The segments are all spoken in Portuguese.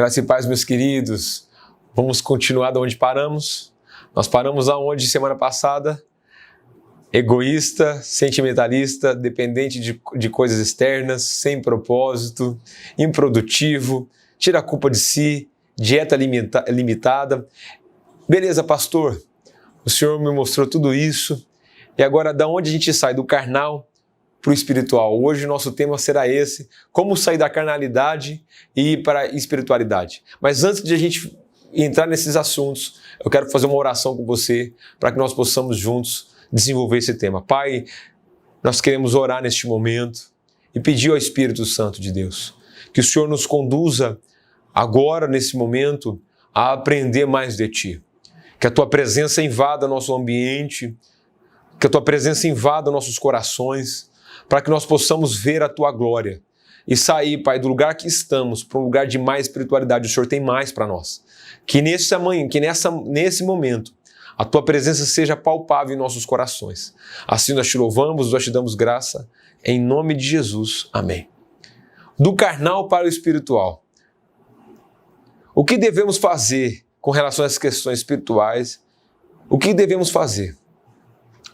Graça e paz, meus queridos. Vamos continuar de onde paramos. Nós paramos aonde semana passada? Egoísta, sentimentalista, dependente de coisas externas, sem propósito, improdutivo, tira a culpa de si, dieta limitada. Beleza, pastor, o senhor me mostrou tudo isso. E agora, da onde a gente sai? Do carnal para o espiritual. Hoje o nosso tema será esse, como sair da carnalidade e ir para a espiritualidade. Mas antes de a gente entrar nesses assuntos, eu quero fazer uma oração com você para que nós possamos juntos desenvolver esse tema. Pai, nós queremos orar neste momento e pedir ao Espírito Santo de Deus que o Senhor nos conduza agora, nesse momento, a aprender mais de Ti. Que a Tua presença invada nosso ambiente, que a Tua presença invada nossos corações, para que nós possamos ver a Tua glória e sair, Pai, do lugar que estamos para um lugar de mais espiritualidade. O Senhor tem mais para nós. Que nesse momento, a Tua presença seja palpável em nossos corações. Assim nós Te louvamos, nós Te damos graça, em nome de Jesus. Amém. Do carnal para o espiritual. O que devemos fazer com relação às questões espirituais? O que devemos fazer?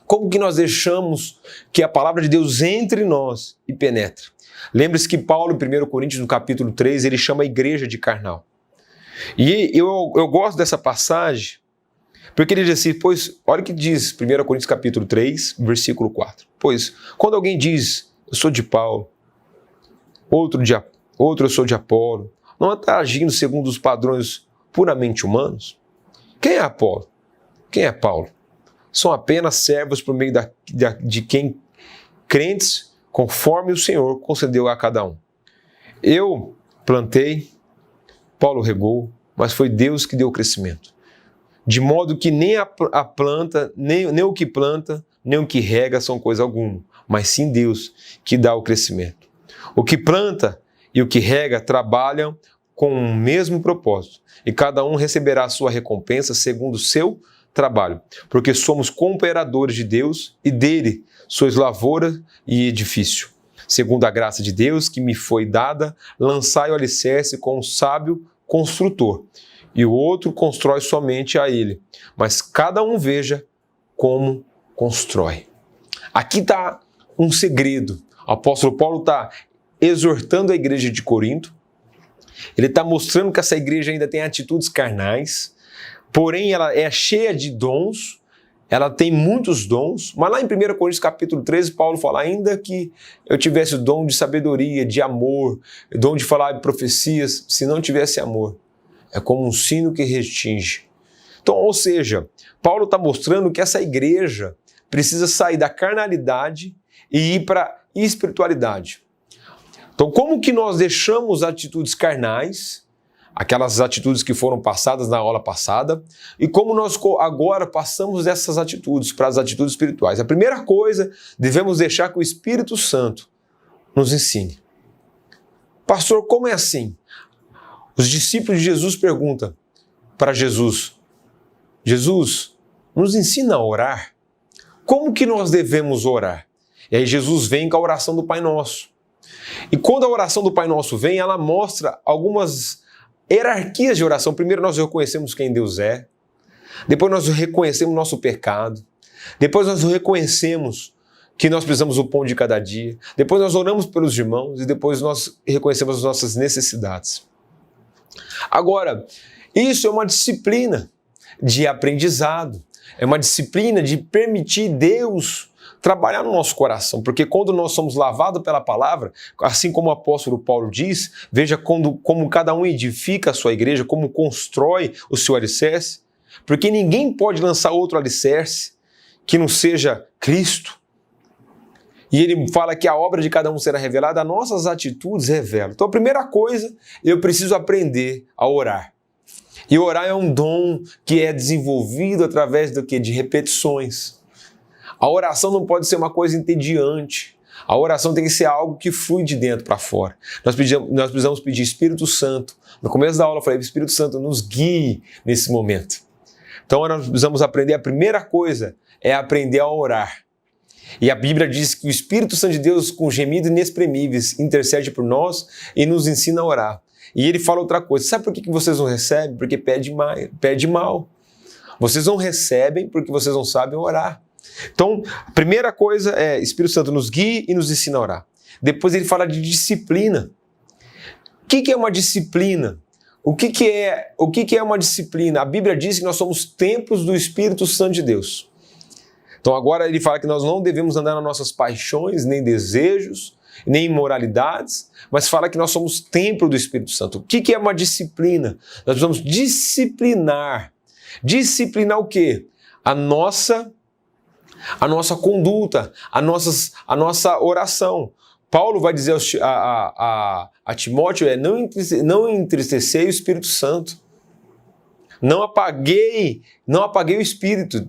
Como que nós deixamos que a palavra de Deus entre em nós e penetre? Lembre-se que Paulo, em 1 Coríntios, no capítulo 3, ele chama a igreja de carnal. E eu gosto dessa passagem, porque ele diz assim, pois, olha o que diz 1 Coríntios capítulo 3, versículo 4. Pois, quando alguém diz, eu sou de Paulo, outro eu sou de Apolo, não está agindo segundo os padrões puramente humanos? Quem é Apolo? Quem é Paulo? São apenas servos por meio de quem crentes, conforme o Senhor concedeu a cada um. Eu plantei, Paulo regou, mas foi Deus que deu o crescimento. De modo que nem a planta, nem o que planta, nem o que rega são coisa alguma, mas sim Deus que dá o crescimento. O que planta e o que rega trabalham com o mesmo propósito, e cada um receberá a sua recompensa segundo o seu trabalho, porque somos cooperadores de Deus e dele sois lavoura e edifício. Segundo a graça de Deus que me foi dada, lançai o alicerce com um sábio construtor, e o outro constrói somente a ele, mas cada um veja como constrói. Aqui está um segredo. O apóstolo Paulo está exortando a igreja de Corinto, ele está mostrando que essa igreja ainda tem atitudes carnais, porém ela é cheia de dons, ela tem muitos dons, mas lá em 1 Coríntios capítulo 13, Paulo fala, ainda que eu tivesse o dom de sabedoria, de amor, o dom de falar de profecias, se não tivesse amor, é como um sino que retinge. Então, ou seja, Paulo está mostrando que essa igreja precisa sair da carnalidade e ir para a espiritualidade. Então, como que nós deixamos atitudes carnais, aquelas atitudes que foram passadas na aula passada, e como nós agora passamos dessas atitudes para as atitudes espirituais? A primeira coisa, devemos deixar que o Espírito Santo nos ensine. Pastor, como é assim? Os discípulos de Jesus perguntam para Jesus, Jesus, nos ensina a orar? Como que nós devemos orar? E aí Jesus vem com a oração do Pai Nosso. E quando a oração do Pai Nosso vem, ela mostra algumas hierarquias de oração. Primeiro nós reconhecemos quem Deus é, depois nós reconhecemos nosso pecado, depois nós reconhecemos que nós precisamos do pão de cada dia, depois nós oramos pelos irmãos e depois nós reconhecemos as nossas necessidades. Agora, isso é uma disciplina de aprendizado, é uma disciplina de permitir Deus trabalhar no nosso coração, porque quando nós somos lavados pela palavra, assim como o apóstolo Paulo diz, veja como cada um edifica a sua igreja, como constrói o seu alicerce, porque ninguém pode lançar outro alicerce que não seja Cristo. E ele fala que a obra de cada um será revelada, as nossas atitudes revelam. Então a primeira coisa, eu preciso aprender a orar. E orar é um dom que é desenvolvido através do quê? De repetições. A oração não pode ser uma coisa entediante. A oração tem que ser algo que flui de dentro para fora. Nós precisamos pedir Espírito Santo. No começo da aula eu falei, Espírito Santo, nos guie nesse momento. Então nós precisamos aprender, a primeira coisa é aprender a orar. E a Bíblia diz que o Espírito Santo de Deus, com gemidos inexprimíveis, intercede por nós e nos ensina a orar. E ele fala outra coisa. Sabe por que vocês não recebem? Porque pede mal. Vocês não recebem porque vocês não sabem orar. Então, a primeira coisa é Espírito Santo nos guie e nos ensina a orar. Depois ele fala de disciplina. O que é uma disciplina? O que é uma disciplina? A Bíblia diz que nós somos templos do Espírito Santo de Deus. Então agora ele fala que nós não devemos andar nas nossas paixões, nem desejos, nem imoralidades, mas fala que nós somos templo do Espírito Santo. O que é uma disciplina? Nós precisamos disciplinar. Disciplinar o quê? A nossa conduta, a nossa oração. Paulo vai dizer a Timóteo, não entristecer o Espírito Santo. Não apaguei o Espírito.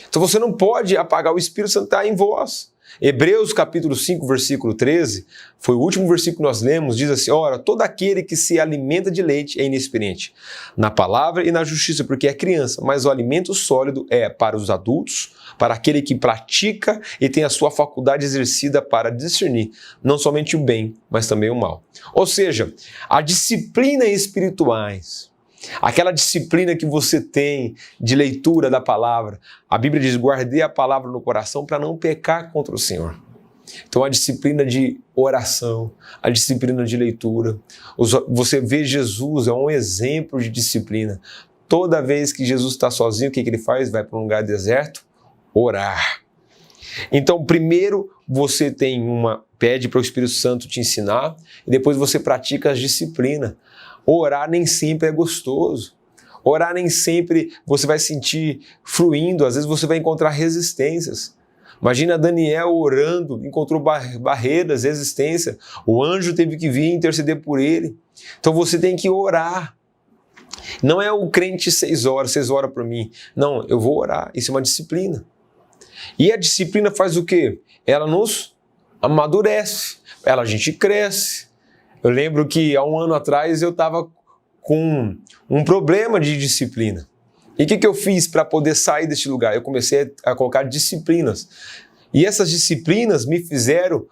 Então você não pode apagar o Espírito Santo que está em vós. Hebreus capítulo 5, versículo 13, foi o último versículo que nós lemos, diz assim: ora, todo aquele que se alimenta de leite é inexperiente na palavra e na justiça, porque é criança, mas o alimento sólido é para os adultos, para aquele que pratica e tem a sua faculdade exercida para discernir não somente o bem, mas também o mal. Ou seja, a disciplina espirituais, aquela disciplina que você tem de leitura da palavra, a Bíblia diz, guardei a palavra no coração para não pecar contra o Senhor. Então a disciplina de oração, a disciplina de leitura, você vê Jesus, é um exemplo de disciplina. Toda vez que Jesus está sozinho, o que ele faz? Vai para um lugar deserto, orar. Então primeiro você pede para o Espírito Santo te ensinar, e depois você pratica as disciplinas. Orar nem sempre é gostoso. Orar nem sempre você vai sentir fluindo. Às vezes você vai encontrar resistências. Imagina Daniel orando, encontrou barreiras, resistência. O anjo teve que vir interceder por ele. Então você tem que orar. Não é o crente 6 horas por mim. Não, eu vou orar. Isso é uma disciplina. E a disciplina faz o quê? Ela nos amadurece. A gente cresce. Eu lembro que há um ano atrás eu estava com um problema de disciplina. E o que eu fiz para poder sair deste lugar? Eu comecei a colocar disciplinas. E essas disciplinas me fizeram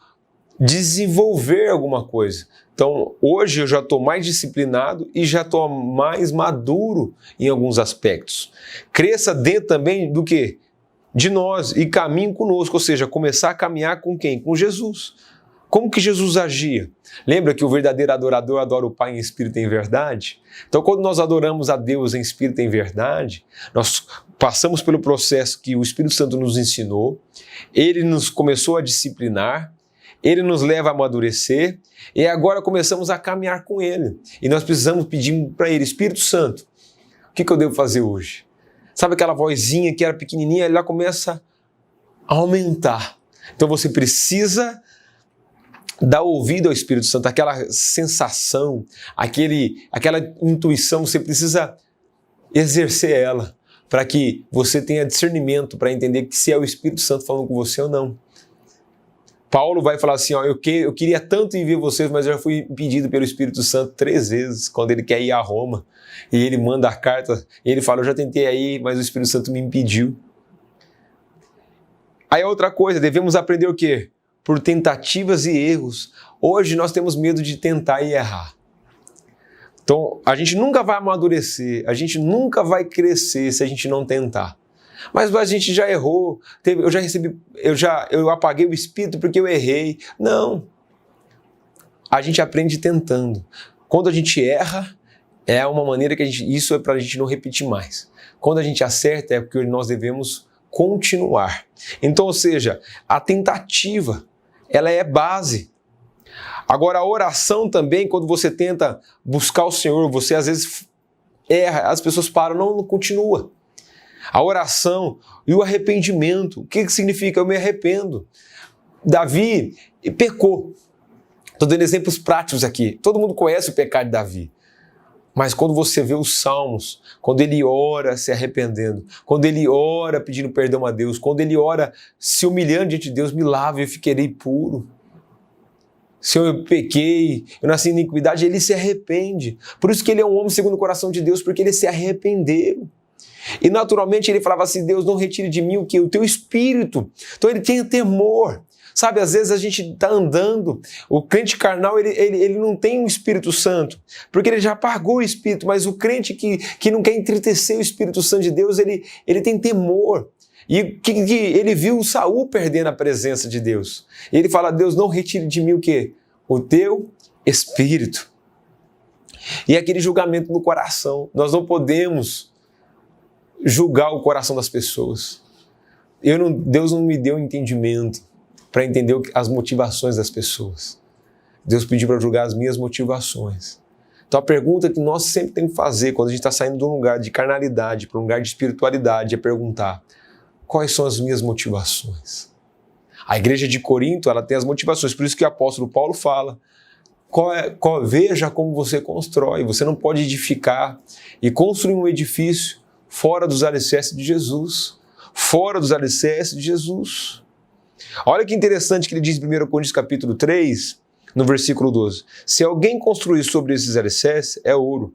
desenvolver alguma coisa. Então, hoje eu já estou mais disciplinado e já estou mais maduro em alguns aspectos. Cresça dentro também do quê? De nós e caminhe conosco, ou seja, começar a caminhar com quem? Com Jesus. Como que Jesus agia? Lembra que o verdadeiro adorador adora o Pai em espírito e em verdade? Então, quando nós adoramos a Deus em espírito e em verdade, nós passamos pelo processo que o Espírito Santo nos ensinou, ele nos começou a disciplinar, ele nos leva a amadurecer, e agora começamos a caminhar com ele. E nós precisamos pedir para ele, Espírito Santo, o que eu devo fazer hoje? Sabe aquela vozinha que era pequenininha, ela começa a aumentar. Então você precisa dar ouvido ao Espírito Santo, aquela sensação, aquela intuição, você precisa exercer ela para que você tenha discernimento para entender que se é o Espírito Santo falando com você ou não. Paulo vai falar assim, eu queria tanto ir ver vocês, mas eu já fui impedido pelo Espírito Santo 3 vezes, quando ele quer ir a Roma, e ele manda a carta, e ele fala, eu já tentei aí, mas o Espírito Santo me impediu. Aí outra coisa, devemos aprender o quê? Por tentativas e erros. Hoje nós temos medo de tentar e errar. Então, a gente nunca vai amadurecer, a gente nunca vai crescer se a gente não tentar. Mas a gente já errou, eu apaguei o espírito porque eu errei. Não. A gente aprende tentando. Quando a gente erra, é uma maneira que isso é para a gente não repetir mais. Quando a gente acerta, é porque nós devemos continuar. Então, ou seja, a tentativa, ela é base. Agora, a oração também, quando você tenta buscar o Senhor, você às vezes erra, as pessoas param, não continua. A oração e o arrependimento, o que significa? Eu me arrependo. Davi pecou. Estou dando exemplos práticos aqui. Todo mundo conhece o pecado de Davi. Mas quando você vê os salmos, quando ele ora se arrependendo, quando ele ora pedindo perdão a Deus, quando ele ora se humilhando diante de Deus, me lave e eu ficarei puro. Se eu pequei, eu nasci em iniquidade, ele se arrepende. Por isso que ele é um homem segundo o coração de Deus, porque ele se arrependeu. E naturalmente ele falava assim, Deus, não retire de mim o quê? O teu espírito. Então ele tinha temor. Sabe, às vezes a gente está andando, o crente carnal, ele não tem o Espírito Santo, porque ele já pagou o Espírito, mas o crente que não quer entristecer o Espírito Santo de Deus, ele tem temor. E que ele viu Saul perdendo a presença de Deus. E ele fala, Deus, não retire de mim o quê? O teu Espírito. E aquele julgamento no coração. Nós não podemos julgar o coração das pessoas. Deus não me deu entendimento para entender as motivações das pessoas. Deus pediu para julgar as minhas motivações. Então a pergunta que nós sempre temos que fazer quando a gente está saindo de um lugar de carnalidade para um lugar de espiritualidade é perguntar: quais são as minhas motivações? A igreja de Corinto, ela tem as motivações, por isso que o apóstolo Paulo fala, veja como você constrói, você não pode edificar e construir um edifício fora dos alicerces de Jesus, fora dos alicerces de Jesus. Olha que interessante que ele diz em 1 Coríntios capítulo 3, no versículo 12, se alguém construir sobre esses alicerces, é ouro,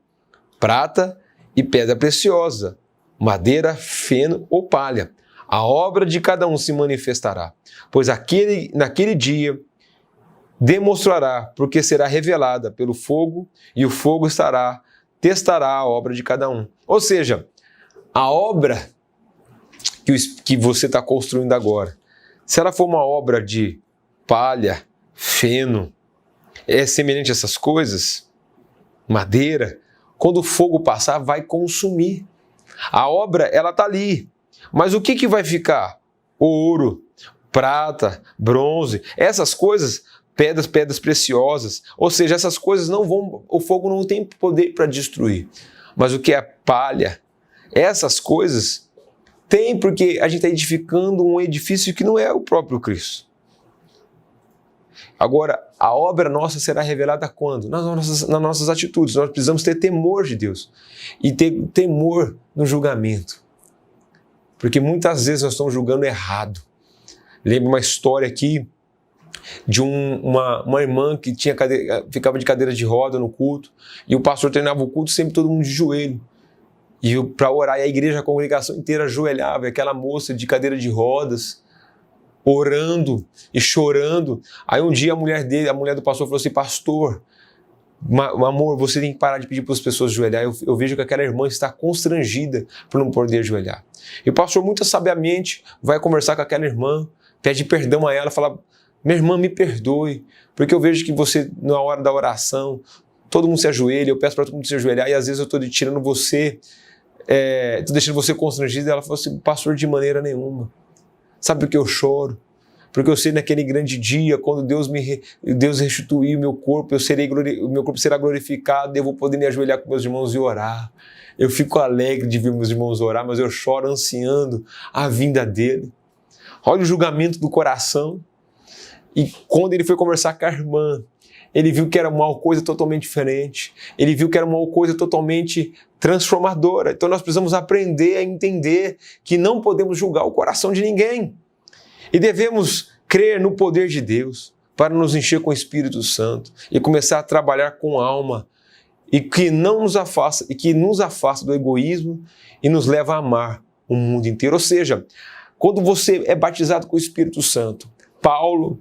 prata e pedra preciosa, madeira, feno ou palha. A obra de cada um se manifestará, pois naquele dia demonstrará, porque será revelada pelo fogo, e o fogo testará a obra de cada um. Ou seja, a obra que você está construindo agora, se ela for uma obra de palha, feno, é semelhante a essas coisas, madeira, quando o fogo passar, vai consumir. A obra, ela está ali. Mas o que vai ficar? Ouro, prata, bronze, essas coisas, pedras preciosas. Ou seja, essas coisas o fogo não tem poder para destruir. Mas o que é palha? Essas coisas tem, porque a gente está edificando um edifício que não é o próprio Cristo. Agora, a obra nossa será revelada quando? Nas nossas atitudes. Nós precisamos ter temor de Deus e ter temor no julgamento. Porque muitas vezes nós estamos julgando errado. Lembro uma história aqui de uma irmã que ficava de cadeira de roda no culto, e o pastor treinava o culto sempre todo mundo de joelho. E para orar, e a igreja, a congregação inteira ajoelhava, e aquela moça de cadeira de rodas, orando e chorando. Aí um dia a mulher do pastor falou assim: pastor, amor, você tem que parar de pedir para as pessoas ajoelhar. Eu vejo que aquela irmã está constrangida por não poder ajoelhar. E o pastor, muito sabiamente, vai conversar com aquela irmã, pede perdão a ela, fala: minha irmã, me perdoe, porque eu vejo que você, na hora da oração, todo mundo se ajoelha, eu peço para todo mundo se ajoelhar, e às vezes eu estou tirando você, estou deixando você constrangida. E ela falou assim: pastor, de maneira nenhuma. Sabe por que eu choro? Porque eu sei naquele grande dia, quando Deus restituir o meu corpo, o meu corpo será glorificado, e eu vou poder me ajoelhar com meus irmãos e orar. Eu fico alegre de ver meus irmãos orar, mas eu choro ansiando a vinda dele. Olha o julgamento do coração. E quando ele foi conversar com a irmã, ele viu que era uma coisa totalmente diferente. Ele viu que era uma coisa totalmente transformadora. Então nós precisamos aprender a entender que não podemos julgar o coração de ninguém. E devemos crer no poder de Deus para nos encher com o Espírito Santo e começar a trabalhar com a alma, e que nos afasta do egoísmo e nos leva a amar o mundo inteiro. Ou seja, quando você é batizado com o Espírito Santo, Paulo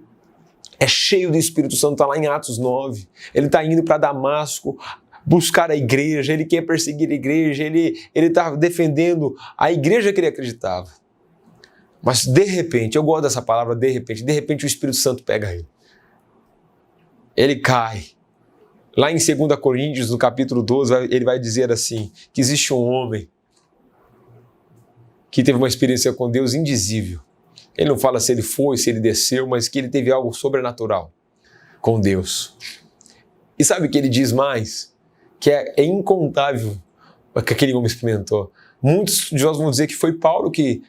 é cheio do Espírito Santo, está lá em Atos 9, ele está indo para Damasco buscar a igreja, ele quer perseguir a igreja, ele está defendendo a igreja que ele acreditava. Mas de repente, eu gosto dessa palavra, de repente o Espírito Santo pega ele. Ele cai. Lá em 2 Coríntios, no capítulo 12, ele vai dizer assim, que existe um homem que teve uma experiência com Deus indizível. Ele não fala se ele foi, se ele desceu, mas que ele teve algo sobrenatural com Deus. E sabe o que ele diz mais? Que é incontável o que aquele homem experimentou. Muitos de nós vão dizer que foi Paulo que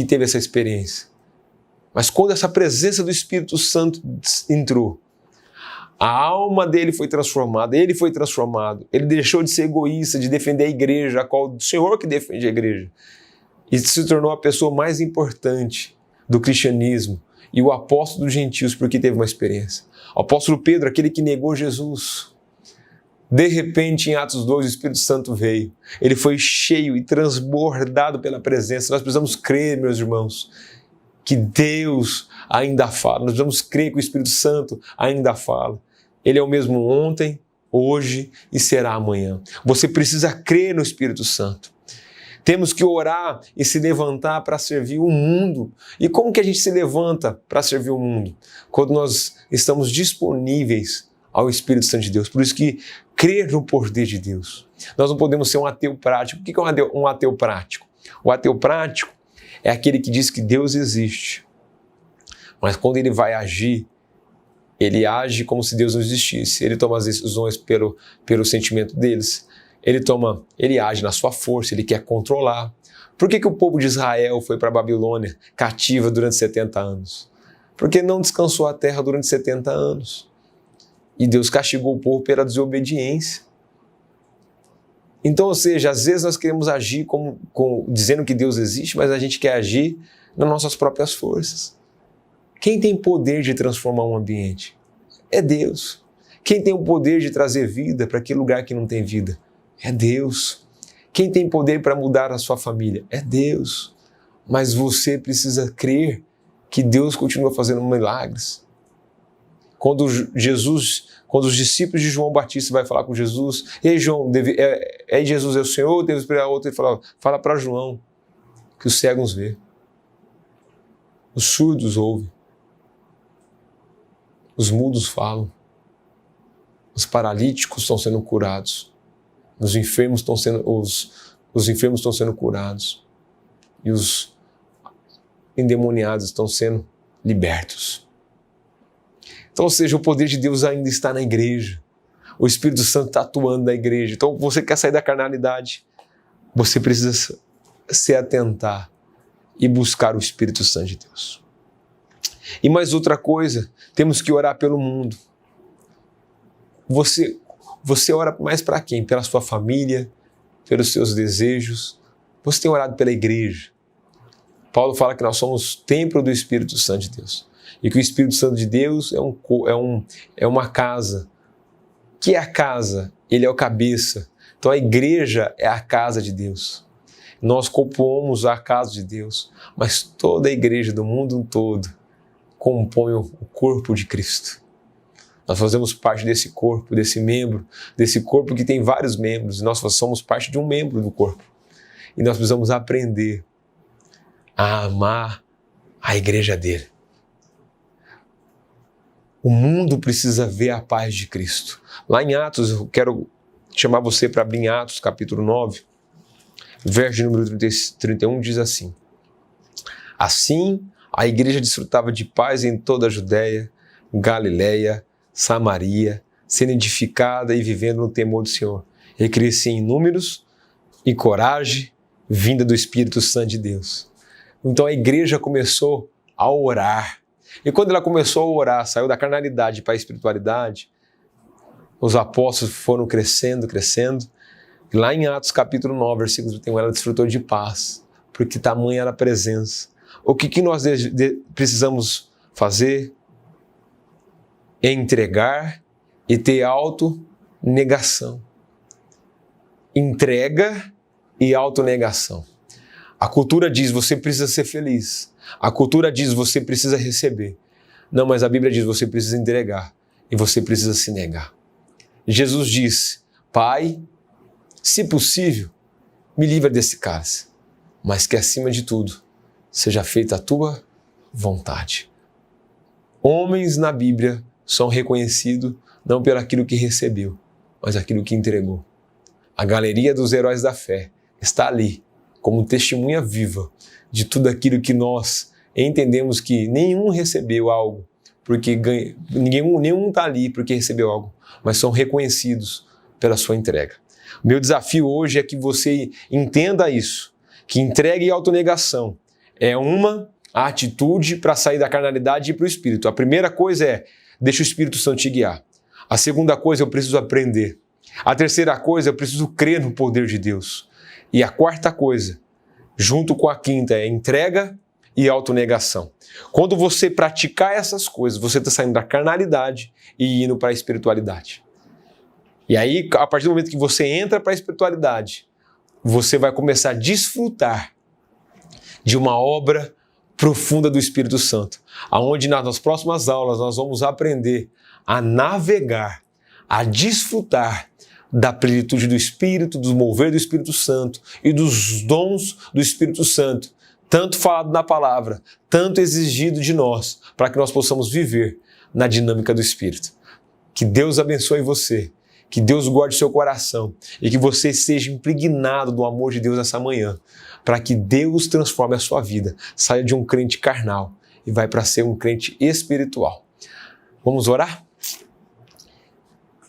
teve essa experiência. Mas quando essa presença do Espírito Santo entrou, a alma dele foi transformada, ele foi transformado. Ele deixou de ser egoísta, de defender a igreja, a qual o Senhor que defende a igreja. E se tornou a pessoa mais importante do cristianismo e o apóstolo dos gentios, porque teve uma experiência. O apóstolo Pedro, aquele que negou Jesus. De repente, em Atos 2, o Espírito Santo veio. Ele foi cheio e transbordado pela presença. Nós precisamos crer, meus irmãos, que Deus ainda fala. Nós precisamos crer que o Espírito Santo ainda fala. Ele é o mesmo ontem, hoje e será amanhã. Você precisa crer no Espírito Santo. Temos que orar e se levantar para servir o mundo. E como que a gente se levanta para servir o mundo? Quando nós estamos disponíveis ao Espírito Santo de Deus. Por isso que crer no poder de Deus. Nós não podemos ser um ateu prático. O que é um ateu prático? O ateu prático é aquele que diz que Deus existe. Mas quando ele vai agir, ele age como se Deus não existisse. Ele toma as decisões pelo sentimento deles. Ele age na sua força, ele quer controlar. Por que o povo de Israel foi para a Babilônia cativa durante 70 anos? Porque não descansou a terra durante 70 anos. E Deus castigou o povo pela desobediência. Então, ou seja, às vezes nós queremos agir dizendo que Deus existe, mas a gente quer agir nas nossas próprias forças. Quem tem poder de transformar um ambiente? É Deus. Quem tem o poder de trazer vida para aquele lugar que não tem vida? É Deus. Quem tem poder para mudar a sua família? É Deus. Mas você precisa crer que Deus continua fazendo milagres. Quando os discípulos de João Batista vai falar com Jesus, ei João, Jesus é o Senhor, deve esperar outro, ele fala para João que os cegos vê, os surdos ouvem, os mudos falam, os paralíticos estão sendo curados, os enfermos estão sendo curados e os endemoniados estão sendo libertos. Então, ou seja, o poder de Deus ainda está na igreja. O Espírito Santo está atuando na igreja. Então, você quer sair da carnalidade, você precisa se atentar e buscar o Espírito Santo de Deus. E mais outra coisa, temos que orar pelo mundo. Você ora mais para quem? Pela sua família, pelos seus desejos. Você tem orado pela igreja. Paulo fala que nós somos templo do Espírito Santo de Deus. E que o Espírito Santo de Deus é uma casa. Que é a casa? Ele é o cabeça. Então a igreja é a casa de Deus. Nós compomos a casa de Deus, mas toda a igreja do mundo todo compõe o corpo de Cristo. Nós fazemos parte desse corpo, desse corpo que tem vários membros, e nós somos parte de um membro do corpo. E nós precisamos aprender a amar a igreja dele. O mundo precisa ver a paz de Cristo. Lá em Atos, eu quero chamar você para abrir em Atos, capítulo 9, verso de número 31, diz assim: Assim, a igreja desfrutava de paz em toda a Judéia, Galiléia, Samaria, sendo edificada e vivendo no temor do Senhor. E crescia em números e coragem, vinda do Espírito Santo de Deus. Então a igreja começou a orar. E quando ela começou a orar, saiu da carnalidade para a espiritualidade, os apóstolos foram crescendo. E lá em Atos capítulo 9, versículo 31, ela desfrutou de paz, porque tamanha era a presença. O que nós precisamos fazer é entregar e ter autonegação. Entrega e autonegação. A cultura diz, você precisa ser feliz. A cultura diz, você precisa receber. Não, mas a Bíblia diz, você precisa entregar e você precisa se negar. Jesus disse, Pai, se possível, me livra desse cálice, mas que acima de tudo, seja feita a tua vontade. Homens na Bíblia são reconhecidos não pelo aquilo que recebeu, mas aquilo que entregou. A galeria dos heróis da fé está ali, como testemunha viva de tudo aquilo que nós entendemos que nenhum recebeu algo, porque nenhum está ali porque recebeu algo, mas são reconhecidos pela sua entrega. O meu desafio hoje é que você entenda isso, que entrega e autonegação é uma atitude para sair da carnalidade e ir para o Espírito. A primeira coisa é, deixa o Espírito Santo te guiar. A segunda coisa, eu preciso aprender. A terceira coisa, eu preciso crer no poder de Deus. E a quarta coisa, junto com a quinta, é entrega e autonegação. Quando você praticar essas coisas, você está saindo da carnalidade e indo para a espiritualidade. E aí, a partir do momento que você entra para a espiritualidade, você vai começar a desfrutar de uma obra profunda do Espírito Santo, aonde nas próximas aulas nós vamos aprender a navegar, a desfrutar da plenitude do Espírito, do mover do Espírito Santo e dos dons do Espírito Santo, tanto falado na palavra, tanto exigido de nós, para que nós possamos viver na dinâmica do Espírito. Que Deus abençoe você, que Deus guarde seu coração e que você seja impregnado do amor de Deus essa manhã, para que Deus transforme a sua vida, saia de um crente carnal e vai para ser um crente espiritual. Vamos orar?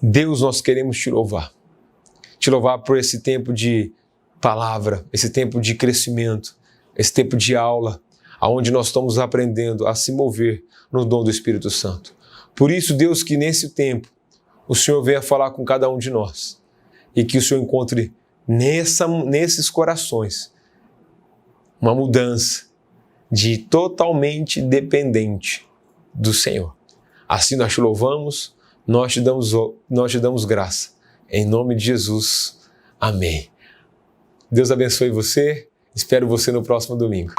Deus, nós queremos te louvar por esse tempo de palavra, esse tempo de crescimento, esse tempo de aula, onde nós estamos aprendendo a se mover no dom do Espírito Santo. Por isso, Deus, que nesse tempo o Senhor venha falar com cada um de nós e que o Senhor encontre nesses corações uma mudança de totalmente dependente do Senhor. Assim nós te louvamos, nós te damos graça. Em nome de Jesus. Amém. Deus abençoe você. Espero você no próximo domingo.